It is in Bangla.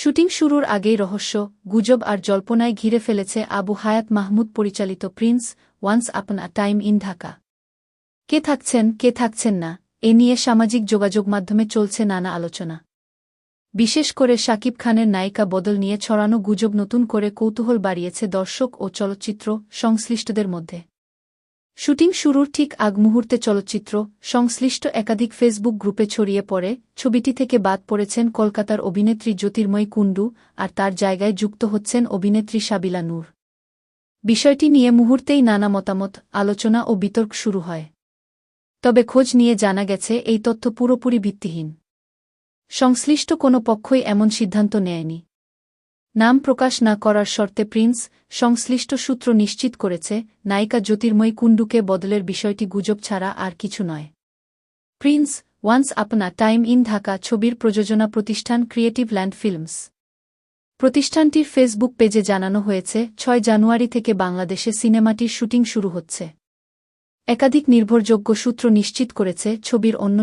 শুটিং শুরুর আগেই রহস্য, গুজব আর জল্পনায় ঘিরে ফেলেছে আবু হায়াত মাহমুদ পরিচালিত Prince once upon a time in Dhaka. কে থাকছেন, কে থাকছেন না, এ নিয়ে সামাজিক যোগাযোগ মাধ্যমে চলছে নানা আলোচনা। বিশেষ করে শাকিব খানের নায়িকা বদল নিয়ে ছড়ানো গুজব নতুন করে কৌতূহল বাড়িয়েছে দর্শক ও চলচ্চিত্র সংশ্লিষ্টদের মধ্যে। শুটিং শুরুর ঠিক আগ মুহূর্তে চলচ্চিত্র সংশ্লিষ্ট একাধিক ফেসবুক গ্রুপে ছড়িয়ে পড়ে ছবিটি থেকে বাদ পড়েছেন কলকাতার অভিনেত্রী জ্যোতির্ময়ী কুণ্ডু, আর তার জায়গায় যুক্ত হচ্ছেন অভিনেত্রী সাবিলা নূর। বিষয়টি নিয়ে মুহূর্তেই নানা মতামত, আলোচনা ও বিতর্ক শুরু হয়। তবে খোঁজ নিয়ে জানা গেছে এই তথ্য পুরোপুরি ভিত্তিহীন। সংশ্লিষ্ট কোনো পক্ষই এমন সিদ্ধান্ত নেয়নি। নাম প্রকাশ না করার শর্তে প্রিন্স সংশ্লিষ্ট সূত্র নিশ্চিত করেছে, নায়িকা জ্যোতির্ময়ী কুণ্ডুকে বদলের বিষয়টি গুজব ছাড়া আর কিছু নয়। Prince once upon a time in Dhaka ছবির প্রযোজনা প্রতিষ্ঠান ক্রিয়েটিভ ল্যান্ড ফিল্মস। প্রতিষ্ঠানটির ফেসবুক পেজে জানানো হয়েছে, ৬ জানুয়ারি থেকে বাংলাদেশে সিনেমাটির শুটিং শুরু হচ্ছে। একাধিক নির্ভরযোগ্য সূত্র নিশ্চিত করেছে, ছবির অন্য